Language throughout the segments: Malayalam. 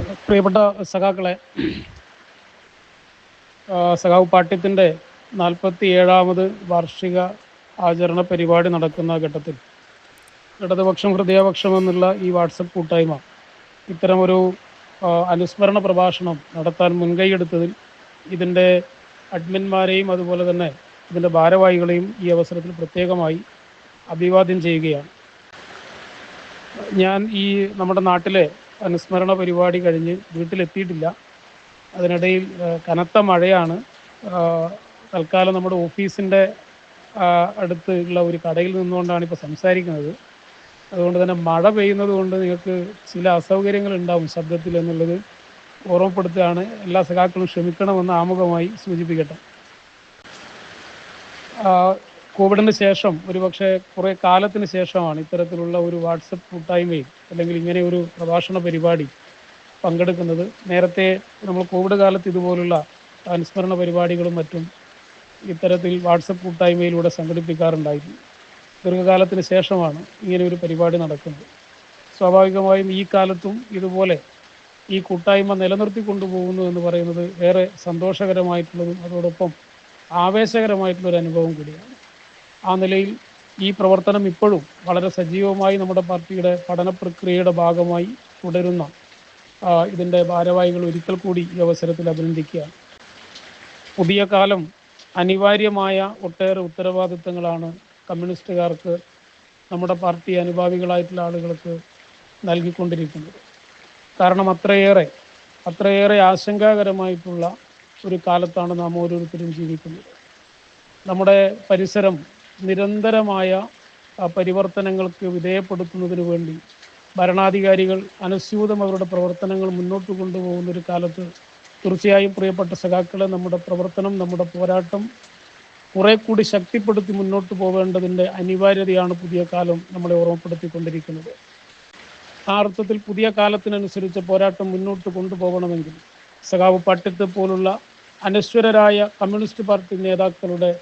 പ്രിയപ്പെട്ട സഖാക്കളെ, സഖാവ് പാട്യത്തിൻ്റെ 47ാമത് വാർഷിക ആചരണ പരിപാടി നടക്കുന്ന ഘട്ടത്തിൽ ഇടതുപക്ഷം ഹൃദയപക്ഷം എന്നുള്ള ഈ വാട്സപ്പ് കൂട്ടായ്മ ഇത്തരമൊരു അനുസ്മരണ പ്രഭാഷണം നടത്താൻ മുൻകൈയെടുത്തതിൽ ഇതിൻ്റെ അഡ്മിന്മാരെയും അതുപോലെ തന്നെ ഇതിൻ്റെ ഭാരവാഹികളെയും ഈ അവസരത്തിൽ പ്രത്യേകമായി അഭിവാദ്യം ചെയ്യുകയാണ്. ഞാൻ ഈ നമ്മുടെ നാട്ടിലെ അനുസ്മരണ പരിപാടി കഴിഞ്ഞ് വീട്ടിലെത്തിയിട്ടില്ല. അതിനിടയിൽ കനത്ത മഴയാണ്. തൽക്കാലം നമ്മുടെ ഓഫീസിൻ്റെ അടുത്ത് ഉള്ള ഒരു കടയിൽ നിന്നുകൊണ്ടാണ് ഇപ്പോൾ സംസാരിക്കുന്നത്. അതുകൊണ്ട് തന്നെ മഴ പെയ്യുന്നത് കൊണ്ട് നിങ്ങൾക്ക് ചില അസൗകര്യങ്ങൾ ഉണ്ടാവും ശബ്ദത്തിൽ എന്നുള്ളത് ഓർമ്മപ്പെടുത്തുകയാണ്. എല്ലാ സഖാക്കളും ക്ഷമിക്കണമെന്ന് ആമുഖമായി സൂചിപ്പിക്കട്ടെ. കോവിഡിന് ശേഷം ഒരുപക്ഷെ കുറേ കാലത്തിന് ശേഷമാണ് ഇത്തരത്തിലുള്ള ഒരു വാട്സപ്പ് കൂട്ടായ്മയിൽ അല്ലെങ്കിൽ ഇങ്ങനെ ഒരു പ്രഭാഷണ പരിപാടി പങ്കെടുക്കുന്നത്. നേരത്തെ നമ്മൾ കോവിഡ് കാലത്ത് ഇതുപോലുള്ള അനുസ്മരണ പരിപാടികളും മറ്റും ഇത്തരത്തിൽ വാട്സപ്പ് കൂട്ടായ്മയിലൂടെ സംഘടിപ്പിക്കാറുണ്ടായിരുന്നു. ദീർഘകാലത്തിന് ശേഷമാണ് ഇങ്ങനെ ഒരു പരിപാടി നടക്കുന്നത്. സ്വാഭാവികമായും ഈ കാലത്തും ഇതുപോലെ ഈ കൂട്ടായ്മ നിലനിർത്തി കൊണ്ടുപോകുന്നു എന്ന് പറയുന്നത് ഏറെ സന്തോഷകരമായിട്ടുള്ളതും അതോടൊപ്പം ആവേശകരമായിട്ടുള്ളൊരു അനുഭവം കൂടിയാണ്. ആ നിലയിൽ ഈ പ്രവർത്തനം ഇപ്പോഴും വളരെ സജീവമായി നമ്മുടെ പാർട്ടിയുടെ പഠന പ്രക്രിയയുടെ ഭാഗമായി തുടരുന്ന ഇതിൻ്റെ ഭാരവാഹികൾ ഒരിക്കൽ കൂടി ഈ അവസരത്തിൽ അഭിനന്ദിക്കുകയാണ്. പുതിയ കാലം അനിവാര്യമായ ഒട്ടേറെ ഉത്തരവാദിത്തങ്ങളാണ് കമ്മ്യൂണിസ്റ്റുകാർക്ക് നമ്മുടെ പാർട്ടി അനുഭാവികളായിട്ടുള്ള ആളുകൾക്ക് നൽകിക്കൊണ്ടിരിക്കുന്നത്. കാരണം അത്രയേറെ ആശങ്കാകരമായിട്ടുള്ള ഒരു കാലത്താണ് നാം ഓരോരുത്തരും ജീവിക്കുന്നത്. നമ്മുടെ പരിസരം നിരന്തരമായ പരിവർത്തനങ്ങൾക്ക് വിധേയപ്പെടുത്തുന്നതിന് വേണ്ടി ഭരണാധികാരികൾ അനുസ്യൂതം അവരുടെ പ്രവർത്തനങ്ങൾ മുന്നോട്ട് കൊണ്ടുപോകുന്ന ഒരു കാലത്ത് തീർച്ചയായും പ്രിയപ്പെട്ട സഖാക്കളെ, നമ്മുടെ പ്രവർത്തനം, നമ്മുടെ പോരാട്ടം കുറെ കൂടി ശക്തിപ്പെടുത്തി മുന്നോട്ട് പോവേണ്ടതിൻ്റെ അനിവാര്യതയാണ് പുതിയ കാലം നമ്മളെ ഓർമ്മപ്പെടുത്തിക്കൊണ്ടിരിക്കുന്നത്. ആ അർത്ഥത്തിൽ പുതിയ കാലത്തിനനുസരിച്ച് പോരാട്ടം മുന്നോട്ട് കൊണ്ടുപോകണമെങ്കിൽ സഖാവ് പാട്യത്തെ പോലുള്ള അനശ്വരരായ കമ്മ്യൂണിസ്റ്റ് പാർട്ടി നേതാക്കളുടെ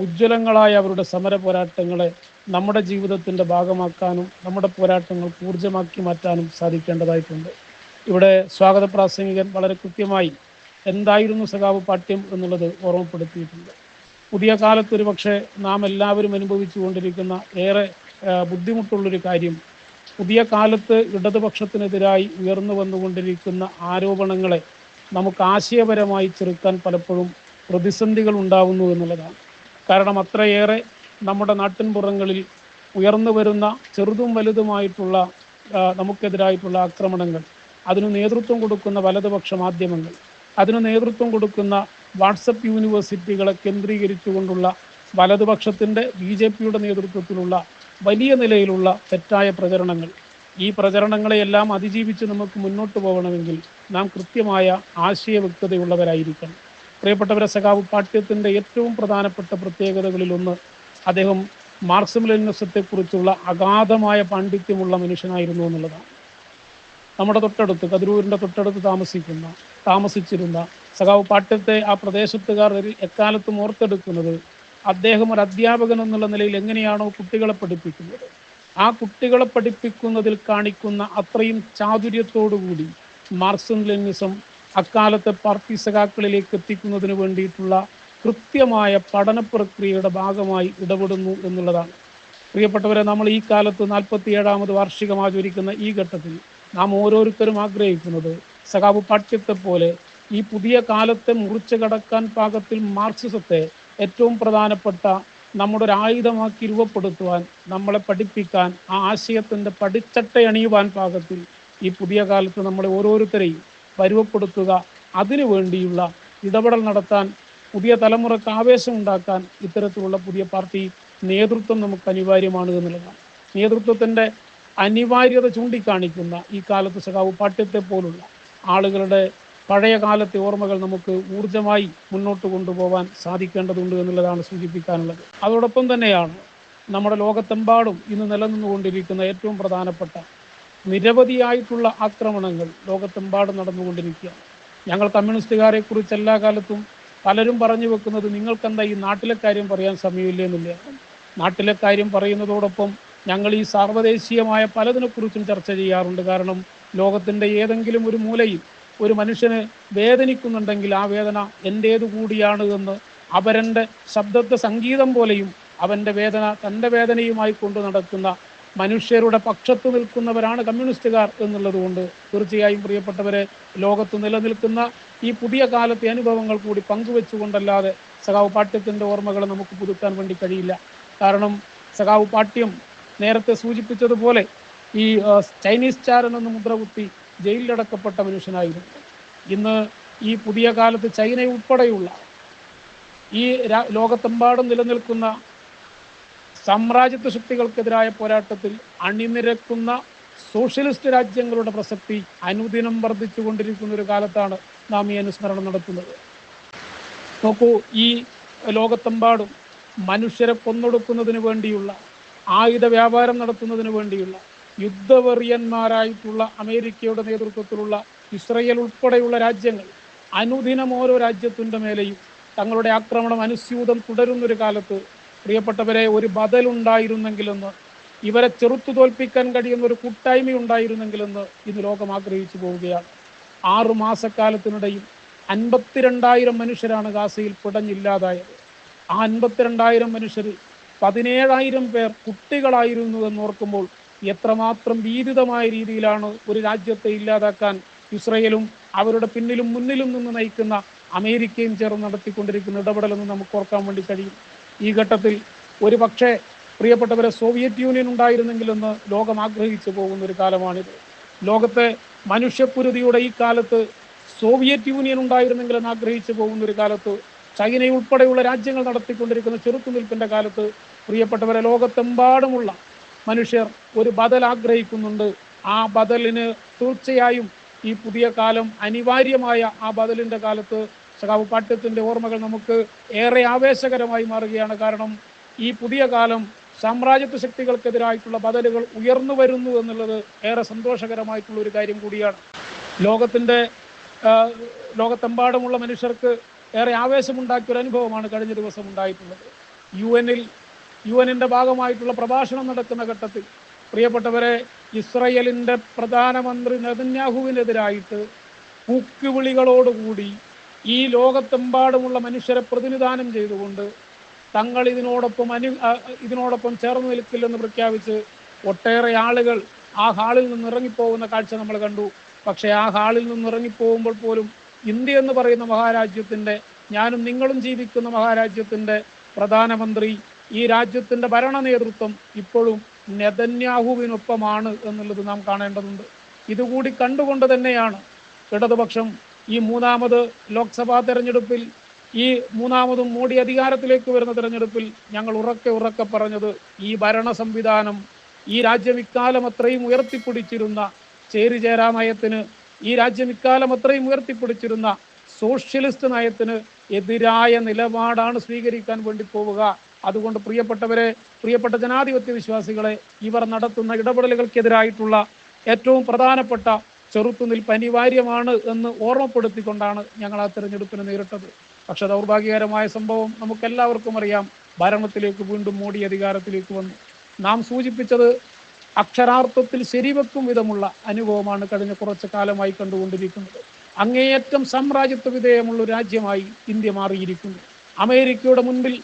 ഉജ്ജ്വലങ്ങളായ അവരുടെ സമര പോരാട്ടങ്ങളെ നമ്മുടെ ജീവിതത്തിൻ്റെ ഭാഗമാക്കാനും നമ്മുടെ പോരാട്ടങ്ങൾക്ക് ഊർജ്ജമാക്കി മാറ്റാനും സാധിക്കേണ്ടതായിട്ടുണ്ട്. ഇവിടെ സ്വാഗത പ്രാസംഗികൻ വളരെ കൃത്യമായി എന്തായിരുന്നു സഖാവ് പാട്യം എന്നുള്ളത് ഓർമ്മപ്പെടുത്തിയിട്ടുണ്ട്. പുതിയ കാലത്ത് ഒരു പക്ഷേ നാം എല്ലാവരും അനുഭവിച്ചു കൊണ്ടിരിക്കുന്ന ഏറെ ബുദ്ധിമുട്ടുള്ളൊരു കാര്യം, പുതിയ കാലത്ത് ഇടതുപക്ഷത്തിനെതിരായി ഉയർന്നു വന്നുകൊണ്ടിരിക്കുന്ന ആരോപണങ്ങളെ നമുക്ക് ആശയപരമായി ചെറുക്കാൻ പലപ്പോഴും പ്രതിസന്ധികൾ ഉണ്ടാവുന്നു എന്നുള്ളതാണ്. കാരണം അത്രയേറെ നമ്മുടെ നാട്ടിൻപുറങ്ങളിൽ ഉയർന്നു വരുന്ന ചെറുതും വലുതുമായിട്ടുള്ള നമുക്കെതിരായിട്ടുള്ള ആക്രമണങ്ങൾ, അതിന് നേതൃത്വം കൊടുക്കുന്ന വലതുപക്ഷ മാധ്യമങ്ങൾ, അതിന് നേതൃത്വം കൊടുക്കുന്ന വാട്സപ്പ് യൂണിവേഴ്സിറ്റികളെ കേന്ദ്രീകരിച്ചുകൊണ്ടുള്ള വലതുപക്ഷത്തിൻ്റെ BJPയുടെ നേതൃത്വത്തിലുള്ള വലിയ നിലയിലുള്ള തെറ്റായ പ്രചരണങ്ങൾ, ഈ പ്രചരണങ്ങളെയെല്ലാം അതിജീവിച്ച് നമുക്ക് മുന്നോട്ട് പോകണമെങ്കിൽ നാം കൃത്യമായ ആശയവ്യക്തതയുള്ളവരായിരിക്കണം. പ്രിയപ്പെട്ടവരെ, സഖാവ് പാട്യത്തിൻ്റെ ഏറ്റവും പ്രധാനപ്പെട്ട പ്രത്യേകതകളിലൊന്ന് അദ്ദേഹം മാർക്സിസം ലെനിനിസത്തെക്കുറിച്ചുള്ള അഗാധമായ പാണ്ഡിത്യമുള്ള മനുഷ്യനായിരുന്നു എന്നുള്ളതാണ്. നമ്മുടെ തൊട്ടടുത്ത്, കതിരൂരിൻ്റെ തൊട്ടടുത്ത് താമസിച്ചിരുന്ന സഖാവ് പാട്യത്തെ ആ പ്രദേശത്തുകാർ എക്കാലത്തും ഓർത്തെടുക്കുന്നത് അദ്ദേഹം ഒരു അധ്യാപകൻ എന്നുള്ള നിലയിൽ എങ്ങനെയാണോ കുട്ടികളെ പഠിപ്പിക്കുന്നത്, ആ കുട്ടികളെ പഠിപ്പിക്കുന്നതിൽ കാണിക്കുന്ന അത്രയും ചാതുര്യത്തോടുകൂടി മാർക്സിസം ലെനിനിസം അക്കാലത്തെ പാർട്ടി സഖാക്കളിലേക്ക് എത്തിക്കുന്നതിന് വേണ്ടിയിട്ടുള്ള കൃത്യമായ പഠന പ്രക്രിയയുടെ ഭാഗമായി ഇടപെടുന്നു എന്നുള്ളതാണ്. പ്രിയപ്പെട്ടവരെ, നമ്മൾ ഈ കാലത്ത് 47ാമത് വാർഷികം ആചരിക്കുന്ന ഈ ഘട്ടത്തിൽ നാം ഓരോരുത്തരും ആഗ്രഹിക്കുന്നത് സഖാവ് പാട്യത്തെ പോലെ ഈ പുതിയ കാലത്തെ മുറിച്ചു കടക്കാൻ പാകത്തിൽ മാർക്സിസത്തെ ഏറ്റവും പ്രധാനപ്പെട്ട നമ്മുടെ ഒരു ആയുധമാക്കി രൂപപ്പെടുത്തുവാൻ, നമ്മളെ പഠിപ്പിക്കാൻ, ആ ആശയത്തിൻ്റെ പടിച്ചട്ടയണിയുവാൻ പാകത്തിൽ ഈ പുതിയ കാലത്ത് നമ്മളെ ഓരോരുത്തരെയും പരുവപ്പെടുത്തുക, അതിനു വേണ്ടിയുള്ള ഇടപെടൽ നടത്താൻ, പുതിയ തലമുറക്ക് ആവേശം ഉണ്ടാക്കാൻ ഇത്തരത്തിലുള്ള പുതിയ പാർട്ടി നേതൃത്വം നമുക്ക് അനിവാര്യമാണ് എന്നുള്ളതാണ്. നേതൃത്വത്തിൻ്റെ അനിവാര്യത ചൂണ്ടിക്കാണിക്കുന്ന ഈ കാലത്ത് സഖാവ് പാട്യത്തെ പോലുള്ള ആളുകളുടെ പഴയ കാലത്തെ ഓർമ്മകൾ നമുക്ക് ഊർജ്ജമായി മുന്നോട്ട് കൊണ്ടുപോകാൻ സാധിക്കേണ്ടതുണ്ട് എന്നുള്ളതാണ് സൂചിപ്പിക്കാനുള്ളത്. അതോടൊപ്പം തന്നെയാണ് നമ്മുടെ ലോകത്തെമ്പാടും ഇന്ന് നിലനിന്നുകൊണ്ടിരിക്കുന്ന ഏറ്റവും പ്രധാനപ്പെട്ട നിരവധിയായിട്ടുള്ള ആക്രമണങ്ങൾ ലോകത്തെമ്പാടും നടന്നുകൊണ്ടിരിക്കുകയാണ്. ഞങ്ങൾ കമ്മ്യൂണിസ്റ്റുകാരെ കുറിച്ച് എല്ലാ കാലത്തും പലരും പറഞ്ഞു വെക്കുന്നത് നിങ്ങൾക്കെന്താ ഈ നാട്ടിലെ കാര്യം പറയാൻ സമയമില്ല എന്നുള്ളതാണ്. നാട്ടിലെ കാര്യം പറയുന്നതോടൊപ്പം ഞങ്ങൾ ഈ സാർവദേശീയമായ പലതിനെക്കുറിച്ചും ചർച്ച ചെയ്യാറുണ്ട്. കാരണം ലോകത്തിൻ്റെ ഏതെങ്കിലും ഒരു മൂലയിൽ ഒരു മനുഷ്യന് വേദനിക്കുന്നുണ്ടെങ്കിൽ ആ വേദന എൻ്റേതു കൂടിയാണ് എന്ന് അവരൻ്റെ ശബ്ദത്തെ സംഗീതം പോലെയും അവൻ്റെ വേദന തൻ്റെ വേദനയുമായി കൊണ്ടു നടക്കുന്ന മനുഷ്യരുടെ പക്ഷത്ത് നിൽക്കുന്നവരാണ് കമ്മ്യൂണിസ്റ്റുകാർ എന്നുള്ളത് കൊണ്ട് തീർച്ചയായും പ്രിയപ്പെട്ടവരെ, ലോകത്ത് നിലനിൽക്കുന്ന ഈ പുതിയ കാലത്തെ അനുഭവങ്ങൾ കൂടി പങ്കുവെച്ചുകൊണ്ടല്ലാതെ സഖാവ് പാട്യത്തിൻ്റെ ഓർമ്മകൾ നമുക്ക് പുതുക്കാൻ വേണ്ടി കഴിയില്ല. കാരണം സഖാവ് പാട്യം നേരത്തെ സൂചിപ്പിച്ചതുപോലെ ഈ ചൈനീസ് ചാരൻ എന്ന് മുദ്രകുത്തി ജയിലിലടക്കപ്പെട്ട മനുഷ്യനായിരുന്നു. ഇന്ന് ഈ പുതിയ കാലത്ത് ചൈന ഉൾപ്പെടെയുള്ള ഈ ലോകത്തെമ്പാടും നിലനിൽക്കുന്ന സാമ്രാജ്യത്വ ശക്തികൾക്കെതിരായ പോരാട്ടത്തിൽ അണിനിരക്കുന്ന സോഷ്യലിസ്റ്റ് രാജ്യങ്ങളുടെ പ്രസക്തി അനുദിനം വർദ്ധിച്ചുകൊണ്ടിരിക്കുന്ന ഒരു കാലത്താണ് നാം ഈ അനുസ്മരണം നടത്തുന്നത്. നോക്കൂ, ഈ ലോകത്തെമ്പാടും മനുഷ്യരെ കൊന്നൊടുക്കുന്നതിന് വേണ്ടിയുള്ള, ആയുധ വ്യാപാരം നടത്തുന്നതിന് വേണ്ടിയുള്ള യുദ്ധവെറിയന്മാരായിട്ടുള്ള അമേരിക്കയുടെ നേതൃത്വത്തിലുള്ള ഇസ്രയേൽ ഉൾപ്പെടെയുള്ള രാജ്യങ്ങൾ അനുദിനം ഓരോ രാജ്യത്തിൻ്റെ മേലെയും തങ്ങളുടെ ആക്രമണം അനുസ്യൂതം തുടരുന്നൊരു കാലത്ത് പ്രിയപ്പെട്ടവരെ, ഒരു ബദലുണ്ടായിരുന്നെങ്കിലെന്ന്, ഇവരെ ചെറുത്തു തോൽപ്പിക്കാൻ കഴിയുന്ന ഒരു കൂട്ടായ്മ ഉണ്ടായിരുന്നെങ്കിലെന്ന് ഇന്ന് ലോകം ആഗ്രഹിച്ചു പോവുകയാണ്. 6 മാസക്കാലത്തിനിടയിൽ 52,000 മനുഷ്യരാണ് ഗാസയിൽ പിടഞ്ഞില്ലാതായത്. ആ 52,000 മനുഷ്യരിൽ 17,000 പേർ കുട്ടികളായിരുന്നു എന്നോർക്കുമ്പോൾ എത്രമാത്രം ഭീതിതമായ രീതിയിലാണ് ഒരു രാജ്യത്തെ ഇല്ലാതാക്കാൻ ഇസ്രയേലും അവരുടെ പിന്നിലും മുന്നിലും നിന്ന് നയിക്കുന്ന അമേരിക്കയും ചേർന്ന് നടത്തിക്കൊണ്ടിരിക്കുന്ന ഇടപെടലെന്ന് നമുക്ക് ഓർക്കാൻ വേണ്ടി കഴിയും. ഈ ഘട്ടത്തിൽ ഒരു പക്ഷേ പ്രിയപ്പെട്ടവരെ, സോവിയറ്റ് യൂണിയൻ ഉണ്ടായിരുന്നെങ്കിലെന്ന് ലോകം ആഗ്രഹിച്ചു പോകുന്ന ഒരു കാലമാണിത്. ലോകത്തെ മനുഷ്യക്കുരുതിയുടെ ഈ കാലത്ത് സോവിയറ്റ് യൂണിയൻ ഉണ്ടായിരുന്നെങ്കിലെന്ന് ആഗ്രഹിച്ചു പോകുന്ന ഒരു കാലത്ത്, ചൈന ഉൾപ്പെടെയുള്ള രാജ്യങ്ങൾ നടത്തിക്കൊണ്ടിരിക്കുന്ന ചെറുത്തുനിൽപ്പിൻ്റെ കാലത്ത് പ്രിയപ്പെട്ടവരെ, ലോകത്തെമ്പാടുമുള്ള മനുഷ്യർ ഒരു ബദൽ ആഗ്രഹിക്കുന്നുണ്ട്. ആ ബദലിന് തീർച്ചയായും ഈ പുതിയ കാലം അനിവാര്യമായ ആ ബദലിൻ്റെ കാലത്ത് സഖാവ് പാട്യത്തിൻ്റെ ഓർമ്മകൾ നമുക്ക് ഏറെ ആവേശകരമായി മാറുകയാണ്. കാരണം ഈ പുതിയ കാലം സാമ്രാജ്യത്വ ശക്തികൾക്കെതിരായിട്ടുള്ള ബദലുകൾ ഉയർന്നു വരുന്നു എന്നുള്ളത് ഏറെ സന്തോഷകരമായിട്ടുള്ള ഒരു കാര്യം കൂടിയാണ്. ലോകത്തെമ്പാടുമുള്ള മനുഷ്യർക്ക് ഏറെ ആവേശമുണ്ടാക്കിയ ഒരു അനുഭവമാണ് കഴിഞ്ഞ ദിവസം ഉണ്ടായിട്ടുള്ളത്. യു എന്നിൻ്റെ ഭാഗമായിട്ടുള്ള പ്രഭാഷണം നടക്കുന്ന ഘട്ടത്തിൽ പ്രിയപ്പെട്ടവരെ, ഇസ്രയേലിൻ്റെ പ്രധാനമന്ത്രി നെതന്യാഹുവിനെതിരായിട്ട് കൂക്കുവിളികളോടുകൂടി ഈ ലോകത്തെമ്പാടുമുള്ള മനുഷ്യരെ പ്രതിനിധാനം ചെയ്തുകൊണ്ട് തങ്ങൾ ഇതിനോടൊപ്പം ചേർന്ന് നിൽക്കില്ലെന്ന് പ്രഖ്യാപിച്ച് ഒട്ടേറെ ആളുകൾ ആ ഹാളിൽ നിന്ന് ഇറങ്ങിപ്പോകുന്ന കാഴ്ച നമ്മൾ കണ്ടു. പക്ഷേ ആ ഹാളിൽ നിന്ന് ഇറങ്ങിപ്പോകുമ്പോൾ പോലും ഇന്ത്യ എന്ന് പറയുന്ന മഹാരാജ്യത്തിൻ്റെ, ഞാനും നിങ്ങളും ജീവിക്കുന്ന മഹാരാജ്യത്തിൻ്റെ പ്രധാനമന്ത്രി, ഈ രാജ്യത്തിൻ്റെ ഭരണ നേതൃത്വം ഇപ്പോഴും നെതന്യാഹുവിനൊപ്പമാണ് എന്നുള്ളത് നാം കാണേണ്ടതുണ്ട്. ഇതുകൂടി കണ്ടുകൊണ്ട് തന്നെയാണ് ഇടതുപക്ഷം ഈ 3ാമത് ലോക്സഭാ തെരഞ്ഞെടുപ്പിൽ, ഈ 3ാമതും മോഡി അധികാരത്തിലേക്ക് വരുന്ന തെരഞ്ഞെടുപ്പിൽ ഞങ്ങൾ ഉറക്കെ പറഞ്ഞത്, ഈ ഭരണ സംവിധാനം ഈ രാജ്യം ഇക്കാലം അത്രയും ഉയർത്തിപ്പിടിച്ചിരുന്ന ചേരിചേരാ നയത്തിന്, ഈ രാജ്യം ഇക്കാലം അത്രയും ഉയർത്തിപ്പിടിച്ചിരുന്ന സോഷ്യലിസ്റ്റ് നയത്തിന് എതിരായ നിലപാടാണ് സ്വീകരിക്കാൻ വേണ്ടി പോവുക. അതുകൊണ്ട് പ്രിയപ്പെട്ട ജനാധിപത്യ വിശ്വാസികളെ, ഇവർ നടത്തുന്ന ഇടപെടലുകൾക്കെതിരായിട്ടുള്ള ഏറ്റവും പ്രധാനപ്പെട്ട ചെറുത്തുനിൽപ്പ് അനിവാര്യമാണ് എന്ന് ഓർമ്മപ്പെടുത്തിക്കൊണ്ടാണ് ഞങ്ങൾ ആ തെരഞ്ഞെടുപ്പിനെ നേരിട്ടത്. പക്ഷെ ദൗർഭാഗ്യകരമായ സംഭവം നമുക്കെല്ലാവർക്കും അറിയാം. ഭരണത്തിലേക്ക് വീണ്ടും മോഡി അധികാരത്തിലേക്ക് വന്നു. നാം സൂചിപ്പിച്ചത് അക്ഷരാർത്ഥത്തിൽ ശരിവെക്കും വിധമുള്ള അനുഭവമാണ് കഴിഞ്ഞ കുറച്ച് കാലമായി കണ്ടുകൊണ്ടിരിക്കുന്നത്. അങ്ങേയറ്റം സാമ്രാജ്യത്വ വിധേയമുള്ള ഒരു രാജ്യമായി ഇന്ത്യ മാറിയിരിക്കുന്നു. അമേരിക്കയുടെ മുൻപിൽ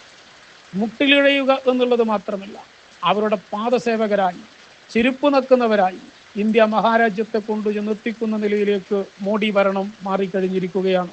മുട്ടിലിഴയുക എന്നുള്ളത് മാത്രമല്ല, അവരുടെ പാദസേവകരായി, ചെരുപ്പ് നക്കുന്നവരായി ഇന്ത്യ മഹാരാജ്യത്തെ കൊണ്ടുചെന്ന് എത്തിക്കുന്ന നിലയിലേക്ക് മോഡി ഭരണം മാറിക്കഴിഞ്ഞിരിക്കുകയാണ്.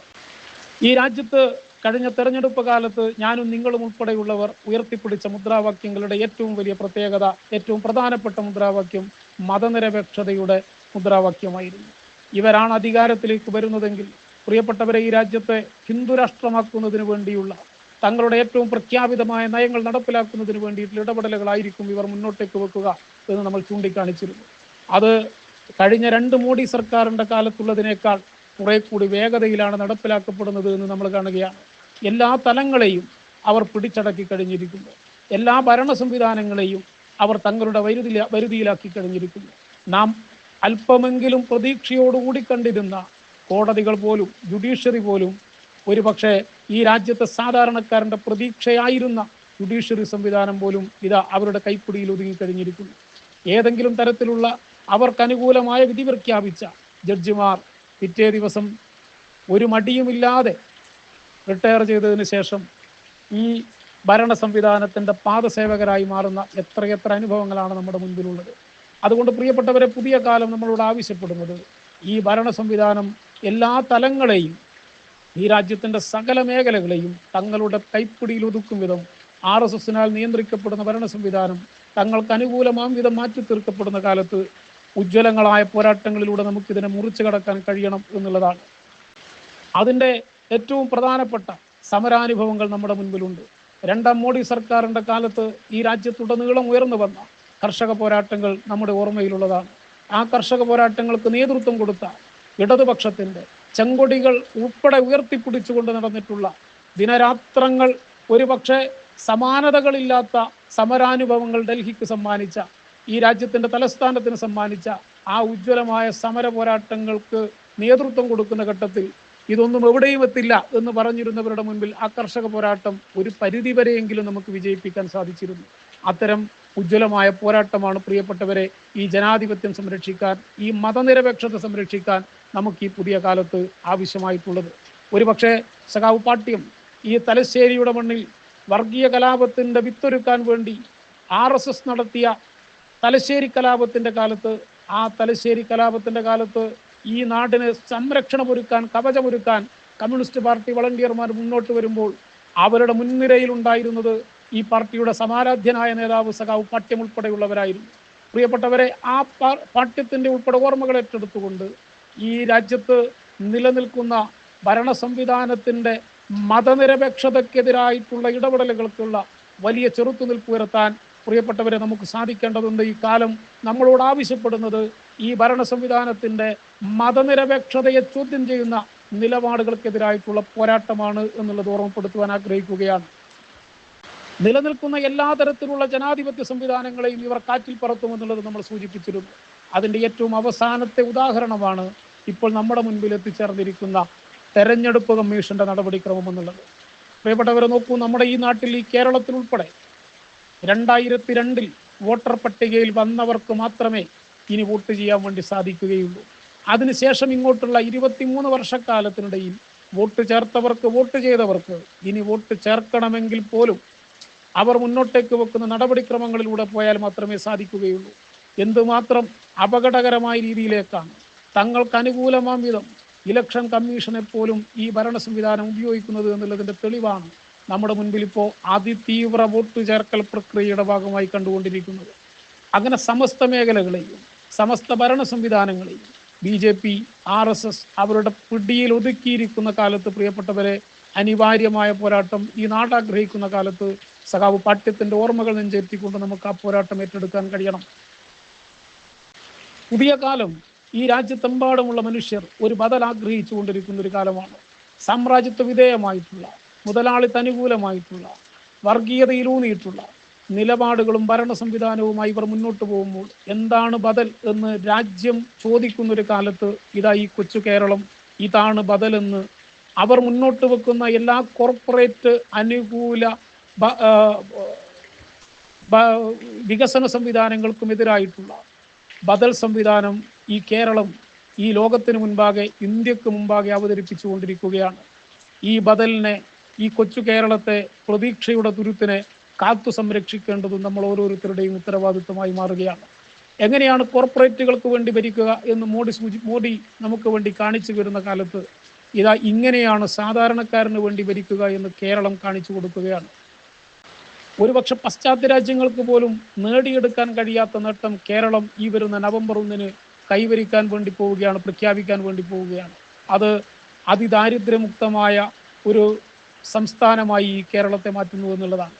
ഈ രാജ്യത്ത് കഴിഞ്ഞ തെരഞ്ഞെടുപ്പ് കാലത്ത് ഞാനും നിങ്ങളും ഉൾപ്പെടെയുള്ളവർ ഉയർത്തിപ്പിടിച്ച മുദ്രാവാക്യങ്ങളുടെ ഏറ്റവും വലിയ പ്രത്യേകത, ഏറ്റവും പ്രധാനപ്പെട്ട മുദ്രാവാക്യം മതനിരപേക്ഷതയുടെ മുദ്രാവാക്യമായിരുന്നു. ഇവരാണ് അധികാരത്തിലേക്ക് വരുന്നതെങ്കിൽ പ്രിയപ്പെട്ടവരെ, ഈ രാജ്യത്തെ ഹിന്ദുരാഷ്ട്രമാക്കുന്നതിന് വേണ്ടിയുള്ള തങ്ങളുടെ ഏറ്റവും പ്രഖ്യാപിതമായ നയങ്ങൾ നടപ്പിലാക്കുന്നതിന് വേണ്ടിയിട്ടുള്ള ഇടപെടലുകളായിരിക്കും ഇവർ മുന്നോട്ടേക്ക് വെക്കുക എന്ന് നമ്മൾ ചൂണ്ടിക്കാണിച്ചിരുന്നു. അത് കഴിഞ്ഞ 2 മോഡി സർക്കാരിൻ്റെ കാലത്തുള്ളതിനേക്കാൾ കുറെ കൂടി വേഗതയിലാണ് നടപ്പിലാക്കപ്പെടുന്നത് എന്ന് നമ്മൾ കാണുകയാണ്. എല്ലാ തലങ്ങളെയും അവർ പിടിച്ചടക്കി കഴിഞ്ഞിരിക്കുന്നു. എല്ലാ ഭരണ സംവിധാനങ്ങളെയും അവർ തങ്ങളുടെ വരുതിയിലാക്കി കഴിഞ്ഞിരിക്കുന്നു. നാം അല്പമെങ്കിലും പ്രതീക്ഷയോടുകൂടി കണ്ടിരുന്ന കോടതികൾ പോലും, ജുഡീഷ്യറി പോലും, ഒരുപക്ഷെ ഈ രാജ്യത്തെ സാധാരണക്കാരൻ്റെ പ്രതീക്ഷയായിരുന്ന ജുഡീഷ്യറി സംവിധാനം പോലും ഇതാ അവരുടെ കൈപ്പിടിയിൽ ഒതുങ്ങിക്കഴിഞ്ഞിരിക്കുന്നു. ഏതെങ്കിലും തരത്തിലുള്ള അവർക്ക് അനുകൂലമായ വിധി പ്രഖ്യാപിച്ച ജഡ്ജിമാർ പിറ്റേ ദിവസം ഒരു മടിയുമില്ലാതെ റിട്ടയർ ചെയ്തതിന് ശേഷം ഈ ഭരണ സംവിധാനത്തിൻ്റെ പാദസേവകരായി മാറുന്ന എത്രയെത്ര അനുഭവങ്ങളാണ് നമ്മുടെ മുൻപിലുള്ളത്. അതുകൊണ്ട് പ്രിയപ്പെട്ടവരെ, പുതിയ കാലം നമ്മളോട് ആവശ്യപ്പെടുന്നത് ഈ ഭരണ സംവിധാനം എല്ലാ തലങ്ങളെയും, ഈ രാജ്യത്തിൻ്റെ സകല മേഖലകളെയും തങ്ങളുടെ കൈപ്പിടിയിൽ ഒതുക്കും വിധം RSSനാൽ നിയന്ത്രിക്കപ്പെടുന്ന ഭരണ സംവിധാനം തങ്ങൾക്ക് അനുകൂലമാം വിധം മാറ്റി തീർക്കപ്പെടുന്ന കാലത്ത് ഉജ്ജ്വലങ്ങളായ പോരാട്ടങ്ങളിലൂടെ നമുക്കിതിനെ മുറിച്ചു കടക്കാൻ കഴിയണം എന്നുള്ളതാണ്. അതിൻ്റെ ഏറ്റവും പ്രധാനപ്പെട്ട സമരാനുഭവങ്ങൾ നമ്മുടെ മുൻപിലുണ്ട്. രണ്ടാം മോഡി സർക്കാരിൻ്റെ കാലത്ത് ഈ രാജ്യത്തുടനീളം ഉയർന്നു വന്ന കർഷക പോരാട്ടങ്ങൾ നമ്മുടെ ഓർമ്മയിലുള്ളതാണ്. ആ കർഷക പോരാട്ടങ്ങൾക്ക് നേതൃത്വം കൊടുത്ത ഇടതുപക്ഷത്തിൻ്റെ ചെങ്കൊടികൾ ഉൾപ്പെടെ ഉയർത്തിപ്പിടിച്ചുകൊണ്ട് നടന്നിട്ടുള്ള ദിനരാത്രങ്ങൾ, ഒരുപക്ഷെ സമാനതകളില്ലാത്ത സമരാനുഭവങ്ങൾ ഡൽഹിക്ക് സമ്മാനിച്ച, ഈ രാജ്യത്തിൻ്റെ തലസ്ഥാനത്തിന് സമ്മാനിച്ച ആ ഉജ്ജ്വലമായ സമര പോരാട്ടങ്ങൾക്ക് നേതൃത്വം കൊടുക്കുന്ന ഘട്ടത്തിൽ ഇതൊന്നും എവിടെയും എത്തില്ല എന്ന് പറഞ്ഞിരുന്നവരുടെ മുൻപിൽ ആ കർഷക പോരാട്ടം ഒരു പരിധിവരെയെങ്കിലും നമുക്ക് വിജയിപ്പിക്കാൻ സാധിച്ചിരുന്നു. അത്തരം ഉജ്ജ്വലമായ പോരാട്ടമാണ് പ്രിയപ്പെട്ടവരെ ഈ ജനാധിപത്യം സംരക്ഷിക്കാൻ, ഈ മതനിരപേക്ഷത സംരക്ഷിക്കാൻ നമുക്ക് ഈ പുതിയ കാലത്ത് ആവശ്യമായിട്ടുള്ളത്. ഒരുപക്ഷെ സഖാവ് പാട്യം ഈ തലശ്ശേരിയുടെ മണ്ണിൽ വർഗീയ കലാപത്തിൻ്റെ വിത്തൊരുക്കാൻ വേണ്ടി RSS നടത്തിയ തലശ്ശേരി കലാപത്തിൻ്റെ കാലത്ത്, ആ തലശ്ശേരി കലാപത്തിൻ്റെ കാലത്ത് ഈ നാടിന് സംരക്ഷണമൊരുക്കാൻ, കവചമൊരുക്കാൻ കമ്മ്യൂണിസ്റ്റ് പാർട്ടി വളണ്ടിയർമാർ മുന്നോട്ട് വരുമ്പോൾ അവരുടെ മുൻനിരയിൽ ഉണ്ടായിരുന്നത് ഈ പാർട്ടിയുടെ സമാരാധ്യനായ നേതാവ് സഖാവ് പാട്യം ഉൾപ്പെടെയുള്ളവരായിരുന്നു. പ്രിയപ്പെട്ടവരെ, ആ പാട്യത്തിൻ്റെ ഉൾപ്പെടെ ഓർമ്മകൾ ഏറ്റെടുത്തുകൊണ്ട് ഈ രാജ്യത്ത് നിലനിൽക്കുന്ന ഭരണ സംവിധാനത്തിൻ്റെ മതനിരപേക്ഷതയ്ക്കെതിരായിട്ടുള്ള ഇടപെടലുകൾക്കുള്ള വലിയ ചെറുത്തുനിൽപ്പ് ഉയർത്താൻ പ്രിയപ്പെട്ടവരെ നമുക്ക് സാധിക്കേണ്ടതുണ്ട്. ഈ കാലം നമ്മളോട് ആവശ്യപ്പെടുന്നത് ഈ ഭരണ സംവിധാനത്തിൻ്റെ മതനിരപേക്ഷതയെ ചോദ്യം ചെയ്യുന്ന നിലപാടുകൾക്കെതിരായിട്ടുള്ള പോരാട്ടമാണ് എന്നുള്ളത് ഓർമ്മപ്പെടുത്തുവാൻ ആഗ്രഹിക്കുകയാണ്. നിലനിൽക്കുന്ന എല്ലാ തരത്തിലുള്ള ജനാധിപത്യ സംവിധാനങ്ങളെയും ഇവർ കാറ്റിൽ പറത്തുമെന്നുള്ളത് നമ്മൾ സൂചിപ്പിച്ചിരുന്നു. അതിൻ്റെ ഏറ്റവും അവസാനത്തെ ഉദാഹരണമാണ് ഇപ്പോൾ നമ്മുടെ മുൻപിൽ എത്തിച്ചേർന്നിരിക്കുന്ന തെരഞ്ഞെടുപ്പ് കമ്മീഷൻ്റെ നടപടിക്രമം എന്നുള്ളത്. പ്രിയപ്പെട്ടവരെ നോക്കൂ, നമ്മുടെ ഈ നാട്ടിൽ, ഈ കേരളത്തിൽ ഉൾപ്പെടെ 2002 വോട്ടർ പട്ടികയിൽ വന്നവർക്ക് മാത്രമേ ഇനി വോട്ട് ചെയ്യാൻ വേണ്ടി സാധിക്കുകയുള്ളൂ. അതിനുശേഷം ഇങ്ങോട്ടുള്ള 23 വർഷക്കാലത്തിനിടയിൽ വോട്ട് ചേർത്തവർക്ക്, വോട്ട് ചെയ്തവർക്ക് ഇനി വോട്ട് ചേർക്കണമെങ്കിൽ പോലും അവർ മുന്നോട്ടേക്ക് വെക്കുന്ന നടപടിക്രമങ്ങളിലൂടെ പോയാൽ മാത്രമേ സാധിക്കുകയുള്ളൂ. എന്തുമാത്രം അപകടകരമായ രീതിയിലേക്കാണ് തങ്ങൾക്ക് അനുകൂലമാം വിധം ഇലക്ഷൻ കമ്മീഷനെ പോലും ഈ ഭരണ സംവിധാനം ഉപയോഗിക്കുന്നത് എന്നുള്ളതിൻ്റെ തെളിവാണ് നമ്മുടെ മുൻപിൽ ഇപ്പോൾ അതിതീവ്ര വോട്ട് ചേർക്കൽ പ്രക്രിയയുടെ ഭാഗമായി കണ്ടുകൊണ്ടിരിക്കുന്നത്. അങ്ങനെ സമസ്ത മേഖലകളെയും സമസ്ത ഭരണ സംവിധാനങ്ങളെയും BJP, RSS അവരുടെ പിടിയിൽ ഒതുക്കിയിരിക്കുന്ന കാലത്ത് പ്രിയപ്പെട്ടവരെ, അനിവാര്യമായ പോരാട്ടം ഈ നാടാഗ്രഹിക്കുന്ന കാലത്ത് സഖാവ് പാട്യത്തിൻ്റെ ഓർമ്മകൾ നെഞ്ചേറ്റിക്കൊണ്ട് നമുക്ക് ആ പോരാട്ടം ഏറ്റെടുക്കാൻ കഴിയണം. പുതിയ കാലം ഈ രാജ്യത്തെമ്പാടുമുള്ള മനുഷ്യർ ഒരു ബദൽ ആഗ്രഹിച്ചു കൊണ്ടിരിക്കുന്ന ഒരു കാലമാണ്. സാമ്രാജ്യത്വ വിധേയമായിട്ടുള്ള, മുതലാളിത്തനുകൂലമായിട്ടുള്ള, വർഗീയതയിലൂന്നിയിട്ടുള്ള നിലപാടുകളും ഭരണ സംവിധാനവുമായി ഇവർ മുന്നോട്ട് പോകുമ്പോൾ എന്താണ് ബദൽ എന്ന് രാജ്യം ചോദിക്കുന്നൊരു കാലത്ത് ഇതാ ഈ കൊച്ചു കേരളം ഇതാണ് ബദൽ എന്ന് അവർ മുന്നോട്ട് വെക്കുന്ന എല്ലാ കോർപ്പറേറ്റ് അനുകൂല വികസന സംവിധാനങ്ങൾക്കും എതിരായിട്ടുള്ള ബദൽ സംവിധാനം ഈ കേരളം ഈ ലോകത്തിന് മുൻപാകെ, ഇന്ത്യക്ക് മുമ്പാകെ അവതരിപ്പിച്ചുകൊണ്ടിരിക്കുകയാണ്. ഈ ബദലിനെ, ഈ കൊച്ചു കേരളത്തെ, പ്രതീക്ഷയുടെ തുരുത്തിനെ കാത്തു സംരക്ഷിക്കേണ്ടതും നമ്മൾ ഓരോരുത്തരുടെയും ഉത്തരവാദിത്വമായി മാറുകയാണ്. എങ്ങനെയാണ് കോർപ്പറേറ്റുകൾക്ക് വേണ്ടി ഭരിക്കുക എന്ന് മോഡി നമുക്ക് വേണ്ടി കാണിച്ചു വരുന്ന കാലത്ത് ഇതാ ഇങ്ങനെയാണ് സാധാരണക്കാരന് വേണ്ടി ഭരിക്കുക എന്ന് കേരളം കാണിച്ചു കൊടുക്കുകയാണ്. ഒരുപക്ഷെ പാശ്ചാത്യ രാജ്യങ്ങൾക്ക് പോലും നേടിയെടുക്കാൻ കഴിയാത്ത നേട്ടം കേരളം ഈ വരുന്ന നവംബർ 1 കൈവരിക്കാൻ വേണ്ടി പോവുകയാണ്, പ്രഖ്യാപിക്കാൻ വേണ്ടി പോവുകയാണ്. അത് അതിദാരിദ്ര്യമുക്തമായ ഒരു സംസ്ഥാനമായി ഈ കേരളത്തെ മാറ്റുന്നു എന്നുള്ളതാണ്.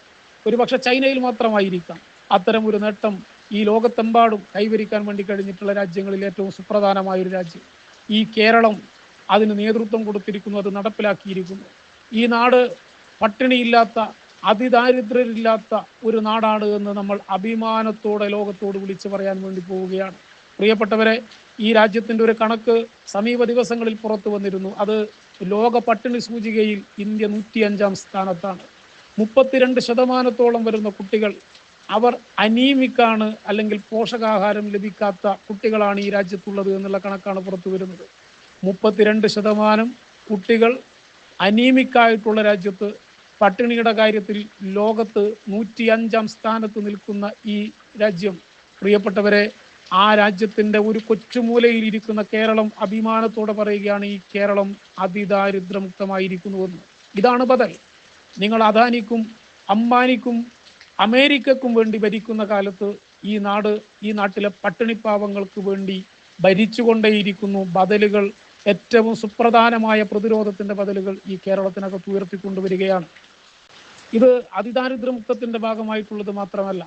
ഒരുപക്ഷെ ചൈനയിൽ മാത്രമായിരിക്കാം അത്തരം ഒരു നേട്ടം ഈ ലോകത്തെമ്പാടും കൈവരിക്കാൻ വേണ്ടി കഴിഞ്ഞിട്ടുള്ള രാജ്യങ്ങളിൽ ഏറ്റവും സുപ്രധാനമായൊരു രാജ്യം. ഈ കേരളം അതിന് നേതൃത്വം കൊടുത്തിരിക്കുന്നു, അത് നടപ്പിലാക്കിയിരിക്കുന്നു. ഈ നാട് പട്ടിണിയില്ലാത്ത, അതിദാരിദ്ര്യരില്ലാത്ത ഒരു നാടാണ് എന്ന് നമ്മൾ അഭിമാനത്തോടെ ലോകത്തോട് വിളിച്ചു പറയാൻ വേണ്ടി പോവുകയാണ്. പ്രിയപ്പെട്ടവരെ, ഈ രാജ്യത്തിൻ്റെ ഒരു കണക്ക് സമീപ ദിവസങ്ങളിൽ പുറത്തു വന്നിരുന്നു. അത് ലോക പട്ടിണി സൂചികയിൽ ഇന്ത്യ 105-ാം സ്ഥാനത്താണ്. 32% വരുന്ന കുട്ടികൾ അവർ അനീമിക്കാണ്, അല്ലെങ്കിൽ പോഷകാഹാരം ലഭിക്കാത്ത കുട്ടികളാണ് ഈ രാജ്യത്തുള്ളത് എന്നുള്ള കണക്കാണ് പുറത്തു വരുന്നത്. 32% കുട്ടികൾ അനീമിക്കായിട്ടുള്ള രാജ്യത്ത്, പട്ടിണിയുടെ കാര്യത്തിൽ ലോകത്ത് 105-ാം സ്ഥാനത്ത് നിൽക്കുന്ന ഈ രാജ്യം, പ്രിയപ്പെട്ടവരെ, ആ രാജ്യത്തിൻ്റെ ഒരു കൊച്ചുമൂലയിൽ ഇരിക്കുന്ന കേരളം അഭിമാനത്തോടെ പറയുകയാണ് ഈ കേരളം അതിദാരിദ്ര്യമുക്തമായിരിക്കുന്നുവെന്ന്. ഇതാണ് ബദൽ. നിങ്ങൾ അദാനിക്കും അംബാനിക്കും അമേരിക്കക്കും വേണ്ടി ഭരിക്കുന്ന കാലത്ത് ഈ നാട്ടിലെ പട്ടിണിപ്പാവങ്ങൾക്ക് വേണ്ടി ഭരിച്ചുകൊണ്ടേയിരിക്കുന്നു. ബദലുകൾ, ഏറ്റവും സുപ്രധാനമായ പ്രതിരോധത്തിന്റെ ബദലുകൾ ഈ കേരളത്തിനകത്ത് ഉയർത്തിക്കൊണ്ടുവരികയാണ്. ഇത് അതിദാരിദ്ര്യമുക്തത്തിന്റെ ഭാഗമായിട്ടുള്ളത് മാത്രമല്ല.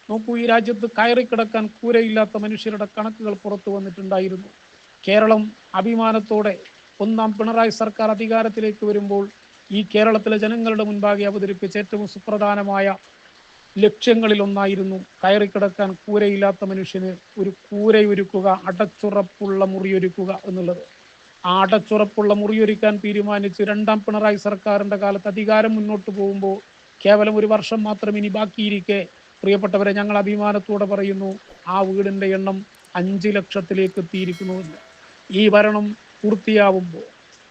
നോക്കൂ, ഈ രാജ്യത്ത് കയറിക്കിടക്കാൻ കൂരയില്ലാത്ത മനുഷ്യരുടെ കണക്കുകൾ പുറത്തു വന്നിട്ടുണ്ടായിരുന്നു. കേരളം അഭിമാനത്തോടെ 1-ാം പിണറായി സർക്കാർ അധികാരത്തിലേക്ക് വരുമ്പോൾ ഈ കേരളത്തിലെ ജനങ്ങളുടെ മുൻപാകെ അവതരിപ്പിച്ച ഏറ്റവും സുപ്രധാനമായ ലക്ഷ്യങ്ങളിലൊന്നായിരുന്നു കയറിക്കിടക്കാൻ കൂരയില്ലാത്ത മനുഷ്യന് ഒരു കൂരയൊരുക്കുക, അടച്ചുറപ്പുള്ള മുറിയൊരുക്കുക എന്നുള്ളത്. ആ അടച്ചുറപ്പുള്ള മുറിയൊരുക്കാൻ തീരുമാനിച്ച് 2-ാം പിണറായി സർക്കാരിൻ്റെ കാലത്ത് അധികാരം മുന്നോട്ട് പോകുമ്പോൾ കേവലം 1 വർഷം മാത്രം ഇനി ബാക്കിയിരിക്കെ, പ്രിയപ്പെട്ടവരെ, ഞങ്ങൾ അഭിമാനത്തോടെ പറയുന്നു, ആ വീടിൻ്റെ എണ്ണം 5 ലക്ഷത്തിലേക്ക് എത്തിയിരിക്കുന്നുവെന്ന്. ഈ ഭരണം പൂർത്തിയാവുമ്പോൾ,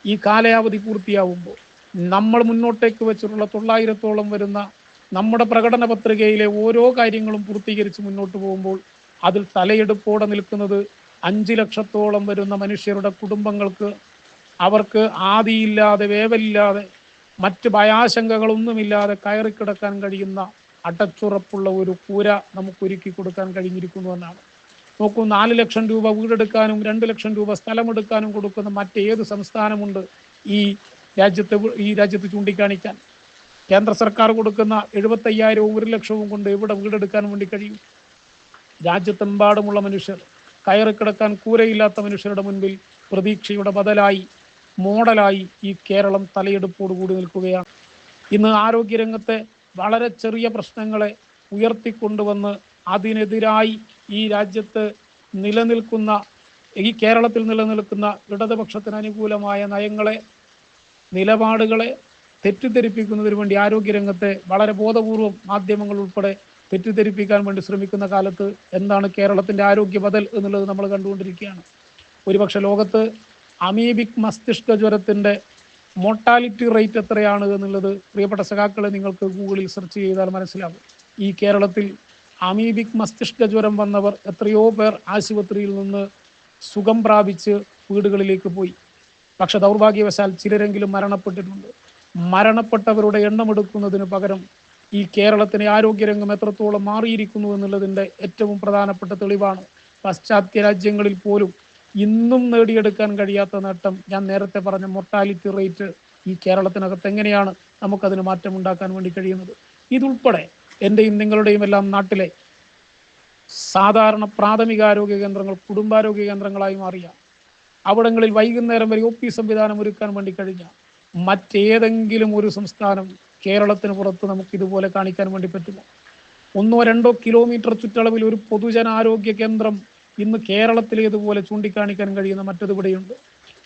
ഈ കാലാവധി പൂർത്തിയാവുമ്പോൾ, നമ്മൾ മുന്നോട്ടേക്ക് വെച്ചിട്ടുള്ള 900-ഓളം വരുന്ന നമ്മുടെ പ്രകടന പത്രികയിലെ ഓരോ കാര്യങ്ങളും പൂർത്തീകരിച്ച് മുന്നോട്ട് പോകുമ്പോൾ അതിൽ തലയെടുപ്പോടെ നിൽക്കുന്നത് 5 ലക്ഷത്തോളം വരുന്ന മനുഷ്യരുടെ കുടുംബങ്ങൾക്ക്, അവർക്ക് ആദിയില്ലാതെ വേവലില്ലാതെ മറ്റ് ഭയാശങ്കകളൊന്നുമില്ലാതെ കയറിക്കിടക്കാൻ കഴിയുന്ന അടച്ചുറപ്പുള്ള ഒരു കൂര നമുക്ക് ഒരുക്കി കൊടുക്കാൻ കഴിഞ്ഞിരിക്കുന്നുവെന്നാണ്. നോക്കൂ, 4 ലക്ഷം രൂപ വീടെടുക്കാനും 2 ലക്ഷം രൂപ സ്ഥലമെടുക്കാനും കൊടുക്കുന്ന മറ്റേത് സംസ്ഥാനമുണ്ട് ഈ രാജ്യത്ത് ചൂണ്ടിക്കാണിക്കാൻ? കേന്ദ്ര സർക്കാർ കൊടുക്കുന്ന 75,000-വും 1 ലക്ഷവും കൊണ്ട് എവിടെ വീടെടുക്കാൻ വേണ്ടി കഴിയും? രാജ്യത്തെമ്പാടുമുള്ള മനുഷ്യർ, കയറിക്കിടക്കാൻ കൂരയില്ലാത്ത മനുഷ്യരുടെ മുൻപിൽ പ്രതീക്ഷയുടെ ബദലായി, മോഡലായി ഈ കേരളം തലയെടുപ്പോടുകൂടി നിൽക്കുകയാണ്. ഇന്ന് ആരോഗ്യരംഗത്തെ വളരെ ചെറിയ പ്രശ്നങ്ങളെ ഉയർത്തിക്കൊണ്ടുവന്ന് അതിനെതിരായി ഈ രാജ്യത്ത് നിലനിൽക്കുന്ന, ഈ കേരളത്തിൽ നിലനിൽക്കുന്ന ഇടതുപക്ഷത്തിന് അനുകൂലമായ നയങ്ങളെ, നിലപാടുകളെ തെറ്റിദ്ധരിപ്പിക്കുന്നതിന് വേണ്ടി ആരോഗ്യരംഗത്തെ വളരെ ബോധപൂർവം മാധ്യമങ്ങൾ ഉൾപ്പെടെ തെറ്റിദ്ധരിപ്പിക്കാൻ വേണ്ടി ശ്രമിക്കുന്ന കാലത്ത് എന്താണ് കേരളത്തിൻ്റെ ആരോഗ്യ ബദൽ എന്നുള്ളത് നമ്മൾ കണ്ടുകൊണ്ടിരിക്കുകയാണ്. ഒരുപക്ഷെ ലോകത്ത് അമീബിക് മസ്തിഷ്ക ജ്വരത്തിൻ്റെ മോർട്ടാലിറ്റി റേറ്റ് എത്രയാണ് എന്നുള്ളത് പ്രിയപ്പെട്ട സഖാക്കളെ നിങ്ങൾക്ക് ഗൂഗിളിൽ സെർച്ച് ചെയ്താൽ മനസ്സിലാകും. ഈ കേരളത്തിൽ അമീബിക് മസ്തിഷ്ക ജ്വരം വന്നവർ എത്രയോ പേർ ആശുപത്രിയിൽ നിന്ന് സുഖം പ്രാപിച്ച് വീടുകളിലേക്ക് പോയി. പക്ഷെ ദൗർഭാഗ്യവശാൽ ചിലരെങ്കിലും മരണപ്പെട്ടിട്ടുണ്ട്. മരണപ്പെട്ടവരുടെ എണ്ണമെടുക്കുന്നതിന് പകരം ഈ കേരളത്തിലെ ആരോഗ്യരംഗം എത്രത്തോളം മാറിയിരിക്കുന്നു എന്നുള്ളതിൻ്റെ ഏറ്റവും പ്രധാനപ്പെട്ട തെളിവാണ് പാശ്ചാത്യ രാജ്യങ്ങളിൽ പോലും ഇന്നും നേടിയെടുക്കാൻ കഴിയാത്ത നേട്ടം, ഞാൻ നേരത്തെ പറഞ്ഞ മോർട്ടാലിറ്റി റേറ്റ്. ഈ കേരളത്തിനകത്ത് എങ്ങനെയാണ് നമുക്കതിന് മാറ്റമുണ്ടാക്കാൻ വേണ്ടി കഴിയുന്നത്? ഇതുൾപ്പെടെ എൻ്റെയും നിങ്ങളുടെയും എല്ലാം നാട്ടിലെ സാധാരണ പ്രാഥമികാരോഗ്യ കേന്ദ്രങ്ങൾ കുടുംബാരോഗ്യ കേന്ദ്രങ്ങളായി മാറിയ, അവിടങ്ങളിൽ വൈകുന്നേരം വരെ OP സംവിധാനം ഒരുക്കാൻ വേണ്ടി കഴിഞ്ഞ മറ്റേതെങ്കിലും ഒരു സംസ്ഥാനം കേരളത്തിന് പുറത്ത് നമുക്ക് ഇതുപോലെ കാണിക്കാൻ വേണ്ടി പറ്റില്ല. 1-2 കിലോമീറ്റർ ചുറ്റളവിൽ ഒരു പൊതുജനാരോഗ്യ കേന്ദ്രം ഇന്ന് കേരളത്തിലേതുപോലെ ചൂണ്ടിക്കാണിക്കാൻ കഴിയുന്ന മറ്റതിവിടെയുണ്ട്.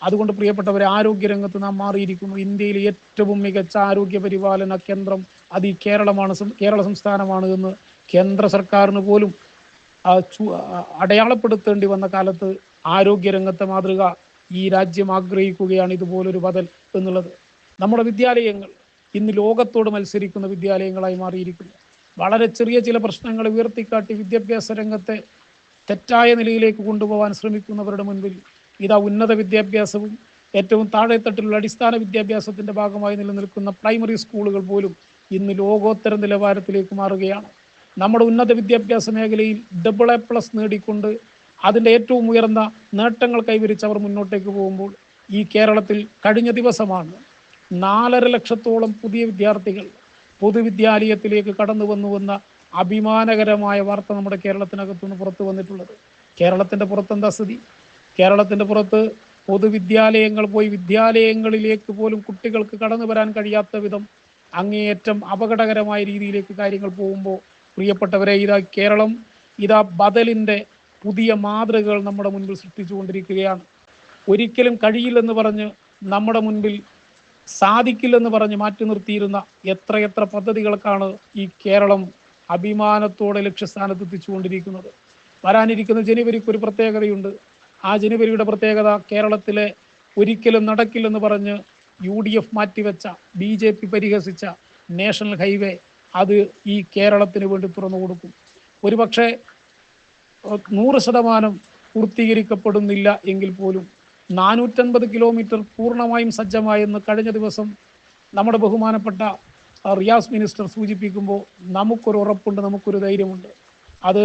അതുകൊണ്ട് പ്രിയപ്പെട്ടവരെ, ആരോഗ്യരംഗത്ത് നാം മാറിയിരിക്കുന്നു. ഇന്ത്യയിലെ ഏറ്റവും മികച്ച ആരോഗ്യ പരിപാലന കേന്ദ്രം അത് ഈ കേരള സംസ്ഥാനമാണ് എന്ന് കേന്ദ്ര സർക്കാരിന് പോലും അടയാളപ്പെടുത്തേണ്ടി വന്ന കാലത്ത് ആരോഗ്യരംഗത്തെ മാതൃക ഈ രാജ്യം ആഗ്രഹിക്കുകയാണ്, ഇതുപോലൊരു ബദൽ എന്നുള്ളത്. നമ്മുടെ വിദ്യാലയങ്ങൾ ഇന്ന് ലോകത്തോട് മത്സരിക്കുന്ന വിദ്യാലയങ്ങളായി മാറിയിരിക്കുന്നു. വളരെ ചെറിയ ചില പ്രശ്നങ്ങൾ ഉയർത്തിക്കാട്ടി വിദ്യാഭ്യാസ രംഗത്തെ തെറ്റായ നിലയിലേക്ക് കൊണ്ടുപോകാൻ ശ്രമിക്കുന്നവരുടെ മുൻപിൽ ഇതാ ഉന്നത വിദ്യാഭ്യാസവും ഏറ്റവും താഴെത്തട്ടിലുള്ള അടിസ്ഥാന വിദ്യാഭ്യാസത്തിൻ്റെ ഭാഗമായി നിലനിൽക്കുന്ന പ്രൈമറി സ്കൂളുകൾ പോലും ഇന്ന് ലോകോത്തര നിലവാരത്തിലേക്ക് മാറുകയാണ്. നമ്മുടെ ഉന്നത വിദ്യാഭ്യാസ മേഖലയിൽ AA+ നേടിക്കൊണ്ട് അതിൻ്റെ ഏറ്റവും ഉയർന്ന നേട്ടങ്ങൾ കൈവരിച്ചവർ മുന്നോട്ടേക്ക് പോകുമ്പോൾ ഈ കേരളത്തിൽ കഴിഞ്ഞ ദിവസമാണ് 4.5 ലക്ഷത്തോളം പുതിയ വിദ്യാർത്ഥികൾ പൊതുവിദ്യാലയത്തിലേക്ക് കടന്നു വന്നുവെന്ന അഭിമാനകരമായ വാർത്ത നമ്മുടെ കേരളത്തിനകത്തുനിന്ന് പുറത്തു വന്നിട്ടുള്ളത്. കേരളത്തിൻ്റെ പുറത്തെന്താ സ്ഥിതി? കേരളത്തിൻ്റെ പുറത്ത് പൊതുവിദ്യാലയങ്ങൾ പോയി വിദ്യാലയങ്ങളിലേക്ക് പോലും കുട്ടികൾക്ക് കടന്നു വരാൻ കഴിയാത്ത വിധം അങ്ങേയറ്റം അപകടകരമായ രീതിയിലേക്ക് കാര്യങ്ങൾ പോകുമ്പോൾ പ്രിയപ്പെട്ടവരെ, കേരളം ബദലിൻ്റെ പുതിയ മാതൃകകൾ നമ്മുടെ മുൻപിൽ സൃഷ്ടിച്ചുകൊണ്ടിരിക്കുകയാണ്. ഒരിക്കലും കഴിയില്ലെന്ന് പറഞ്ഞ് നമ്മുടെ മുൻപിൽ സാധിക്കില്ലെന്ന് പറഞ്ഞ് മാറ്റി നിർത്തിയിരുന്ന എത്രയെത്ര പദ്ധതികൾക്കാണ് ഈ കേരളം അഭിമാനത്തോടെ ലക്ഷ്യസ്ഥാനത്ത് എത്തിച്ചുകൊണ്ടിരിക്കുന്നത്. വരാനിരിക്കുന്ന ജനുവരിക്ക് ഒരു പ്രത്യേകതയുണ്ട്. ആ ജനുവരിയുടെ പ്രത്യേകത കേരളത്തിലെ ഒരിക്കലും നടക്കില്ലെന്ന് പറഞ്ഞ് UDF മാറ്റിവെച്ച, BJP പരിഹസിച്ച നാഷണൽ ഹൈവേ അത് ഈ കേരളത്തിന് വേണ്ടി തുറന്നു കൊടുക്കും. ഒരുപക്ഷെ 100% പൂർത്തീകരിക്കപ്പെടുന്നില്ല എങ്കിൽ പോലും 450 കിലോമീറ്റർ പൂർണ്ണമായും സജ്ജമായെന്ന് കഴിഞ്ഞ ദിവസം നമ്മുടെ ബഹുമാനപ്പെട്ട റിയാസ് മിനിസ്റ്റർ സൂചിപ്പിക്കുമ്പോൾ നമുക്കൊരു ഉറപ്പുണ്ട്, നമുക്കൊരു ധൈര്യമുണ്ട്. അത്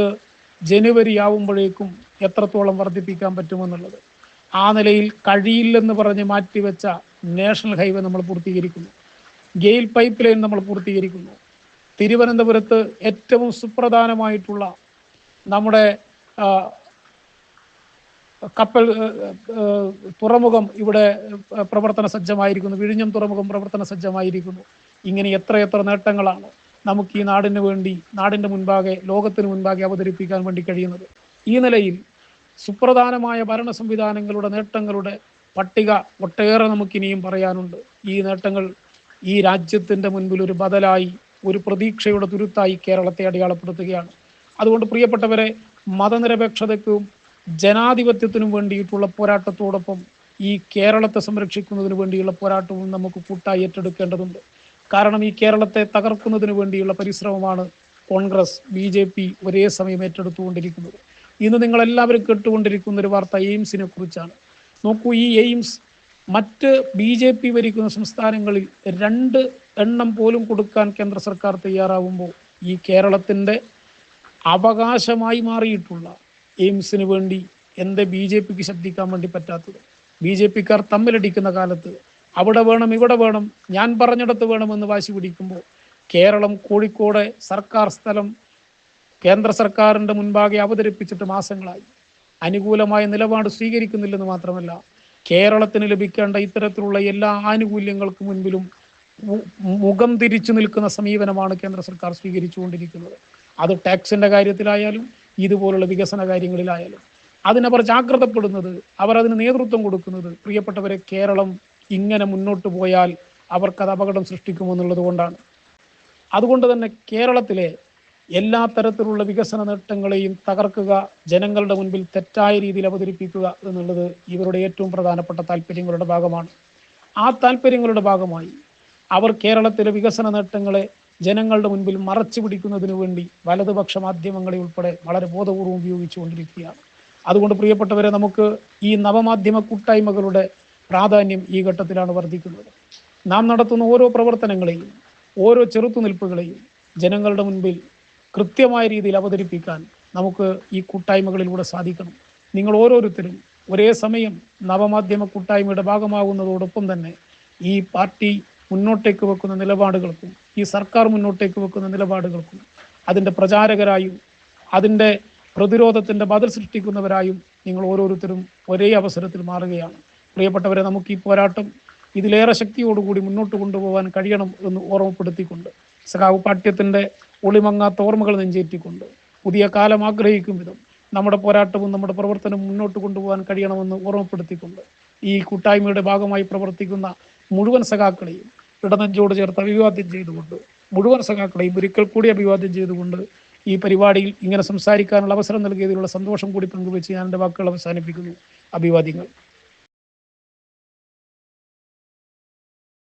ജനുവരി ആവുമ്പോഴേക്കും എത്രത്തോളം വർദ്ധിപ്പിക്കാൻ പറ്റുമെന്നുള്ളത്. ആ നിലയിൽ കഴിയില്ലെന്ന് പറഞ്ഞ് മാറ്റിവെച്ച നാഷണൽ ഹൈവേ നമ്മൾ പൂർത്തീകരിക്കുന്നു. ഗെയിൽ പൈപ്പ് ലൈൻ നമ്മൾ പൂർത്തീകരിക്കുന്നു. തിരുവനന്തപുരത്ത് ഏറ്റവും സുപ്രധാനമായിട്ടുള്ള നമ്മുടെ കപ്പൽ തുറമുഖം ഇവിടെ പ്രവർത്തന സജ്ജമായിരിക്കുന്നു. വിഴിഞ്ഞം തുറമുഖം പ്രവർത്തന സജ്ജമായിരിക്കുന്നു. ഇങ്ങനെ എത്രയെത്ര നേട്ടങ്ങളാണ് നമുക്ക് ഈ നാടിന് വേണ്ടി, നാടിൻ്റെ മുൻപാകെ, ലോകത്തിന് മുൻപാകെ അവതരിപ്പിക്കാൻ വേണ്ടി കഴിയുന്നത്. ഈ നിലയിൽ സുപ്രധാനമായ ഭരണ സംവിധാനങ്ങളുടെ നേട്ടങ്ങളുടെ പട്ടിക ഒട്ടേറെ നമുക്കിനിയും പറയാനുണ്ട്. ഈ നേട്ടങ്ങൾ ഈ രാജ്യത്തിൻ്റെ മുൻപിൽ ഒരു ബദലായി, ഒരു പ്രതീക്ഷയുടെ തുരുത്തായി കേരളത്തെ അടയാളപ്പെടുത്തുകയാണ്. അതുകൊണ്ട് പ്രിയപ്പെട്ടവരെ, മതനിരപേക്ഷതയ്ക്കും ജനാധിപത്യത്തിനും വേണ്ടിയിട്ടുള്ള പോരാട്ടത്തോടൊപ്പം ഈ കേരളത്തെ സംരക്ഷിക്കുന്നതിന് വേണ്ടിയുള്ള പോരാട്ടവും നമുക്ക് കൂട്ടായി ഏറ്റെടുക്കേണ്ടതുണ്ട്. കാരണം ഈ കേരളത്തെ തകർക്കുന്നതിന് വേണ്ടിയുള്ള പരിശ്രമമാണ് കോൺഗ്രസ്, BJP ഒരേ സമയം ഏറ്റെടുത്തുകൊണ്ടിരിക്കുന്നത്. ഇന്ന് നിങ്ങളെല്ലാവരും കേട്ടുകൊണ്ടിരിക്കുന്ന ഒരു വാർത്ത എയിംസിനെ കുറിച്ചാണ്. നോക്കൂ, ഈ എയിംസ് മറ്റ് BJP ഭരിക്കുന്ന സംസ്ഥാനങ്ങളിൽ 2 എണ്ണം പോലും കൊടുക്കാൻ കേന്ദ്ര സർക്കാർ തയ്യാറാവുമ്പോൾ ഈ കേരളത്തിൻ്റെ അവകാശമായി മാറിയിട്ടുള്ള എയിംസിന് വേണ്ടി എന്താ BJPക്ക് ശബ്ദിക്കാൻ വേണ്ടി പറ്റാത്തത്? BJPക്കാർ തമ്മിലടിക്കുന്ന കാലത്ത് അവിടെ വേണം, ഇവിടെ വേണം, ഞാൻ പറഞ്ഞിടത്ത് വേണമെന്ന് വാശി പിടിക്കുമ്പോൾ കേരളം, കോഴിക്കോട് സർക്കാർ സ്ഥലം കേന്ദ്ര സർക്കാരിൻ്റെ മുൻപാകെ അവതരിപ്പിച്ചിട്ട് മാസങ്ങളായി. അനുകൂലമായ നിലപാട് സ്വീകരിക്കുന്നില്ലെന്ന് മാത്രമല്ല, കേരളത്തിന് ലഭിക്കേണ്ട ഇത്തരത്തിലുള്ള എല്ലാ ആനുകൂല്യങ്ങൾക്ക് മുൻപിലും മുഖം തിരിച്ചു നിൽക്കുന്ന സമീപനമാണ് കേന്ദ്ര സർക്കാർ സ്വീകരിച്ചുകൊണ്ടിരിക്കുന്നത്. അത് ടാക്സിൻ്റെ കാര്യത്തിലായാലും ഇതുപോലുള്ള വികസന കാര്യങ്ങളിലായാലും അതിനവർ ജാഗ്രതപ്പെടുന്നത്, അവർ അതിന് നേതൃത്വം കൊടുക്കുന്നത്, പ്രിയപ്പെട്ടവരെ, കേരളം ഇങ്ങനെ മുന്നോട്ട് പോയാൽ അവർക്കത് അപകടം സൃഷ്ടിക്കുമെന്നുള്ളത് കൊണ്ടാണ്. അതുകൊണ്ട് തന്നെ കേരളത്തിലെ എല്ലാ തരത്തിലുള്ള വികസന നേട്ടങ്ങളെയും തകർക്കുക, ജനങ്ങളുടെ മുൻപിൽ തെറ്റായ രീതിയിൽ അവതരിപ്പിക്കുക എന്നുള്ളത് ഇവരുടെ ഏറ്റവും പ്രധാനപ്പെട്ട താല്പര്യങ്ങളുടെ ഭാഗമാണ്. ആ താല്പര്യങ്ങളുടെ ഭാഗമായി അവർ കേരളത്തിലെ വികസന നേട്ടങ്ങളെ ജനങ്ങളുടെ മുൻപിൽ മറച്ചു പിടിക്കുന്നതിന് വേണ്ടി വലതുപക്ഷ മാധ്യമങ്ങളെ ഉൾപ്പെടെ വളരെ ബോധപൂർവം ഉപയോഗിച്ചുകൊണ്ടിരിക്കുകയാണ്. അതുകൊണ്ട് പ്രിയപ്പെട്ടവരെ, നമുക്ക് ഈ നവമാധ്യമ കൂട്ടായ്മകളുടെ പ്രാധാന്യം ഈ ഘട്ടത്തിലാണ് വർദ്ധിക്കുന്നത്. നാം നടത്തുന്ന ഓരോ പ്രവർത്തനങ്ങളെയും, ഓരോ ചെറുത്തുനിൽപ്പുകളെയും ജനങ്ങളുടെ മുൻപിൽ കൃത്യമായ രീതിയിൽ അവതരിപ്പിക്കാൻ നമുക്ക് ഈ കൂട്ടായ്മകളിലൂടെ സാധിക്കണം. നിങ്ങൾ ഓരോരുത്തരും ഒരേ സമയം നവമാധ്യമ കൂട്ടായ്മയുടെ ഭാഗമാകുന്നതോടൊപ്പം തന്നെ ഈ പാർട്ടി മുന്നോട്ടേക്ക് വെക്കുന്ന നിലപാടുകൾക്കും ഈ സർക്കാർ മുന്നോട്ടേക്ക് വെക്കുന്ന നിലപാടുകൾക്കും അതിൻ്റെ പ്രചാരകരായും അതിൻ്റെ പ്രതിരോധത്തിൻ്റെ ബദൽ സൃഷ്ടിക്കുന്നവരായും നിങ്ങൾ ഓരോരുത്തരും ഒരേ അവസരത്തിൽ മാറുകയാണ്. പ്രിയപ്പെട്ടവരെ, നമുക്ക് ഈ പോരാട്ടം ഇതിലേറെ ശക്തിയോടുകൂടി മുന്നോട്ട് കൊണ്ടുപോകാൻ കഴിയണം എന്ന് ഓർമ്മപ്പെടുത്തിക്കൊണ്ട്, സഖാവ് പാഠ്യത്തിൻ്റെ ഒളിമങ്ങാത്ത ഓർമ്മകൾ നെഞ്ചേറ്റിക്കൊണ്ട്, പുതിയ കാലം ആഗ്രഹിക്കും വിധം നമ്മുടെ പോരാട്ടവും നമ്മുടെ പ്രവർത്തനവും മുന്നോട്ട് കൊണ്ടുപോകാൻ കഴിയണമെന്ന് ഓർമ്മപ്പെടുത്തിക്കൊണ്ട്, ഈ കൂട്ടായ്മയുടെ ഭാഗമായി പ്രവർത്തിക്കുന്ന മുഴുവൻ സഖാക്കളെയും ഇടനെഞ്ചോട് ചേർത്ത് അഭിവാദ്യം ചെയ്തുകൊണ്ട്, മുഴുവൻ സഖാക്കളെയും ഒരിക്കൽ കൂടി അഭിവാദ്യം ചെയ്തുകൊണ്ട്, ഈ പരിപാടിയിൽ ഇങ്ങനെ സംസാരിക്കാനുള്ള അവസരം നൽകിയതിലുള്ള സന്തോഷം കൂടി പങ്കുവെച്ച് ഞാൻ എൻ്റെ വാക്കുകൾ അവസാനിപ്പിക്കുന്നു. അഭിവാദ്യങ്ങൾ.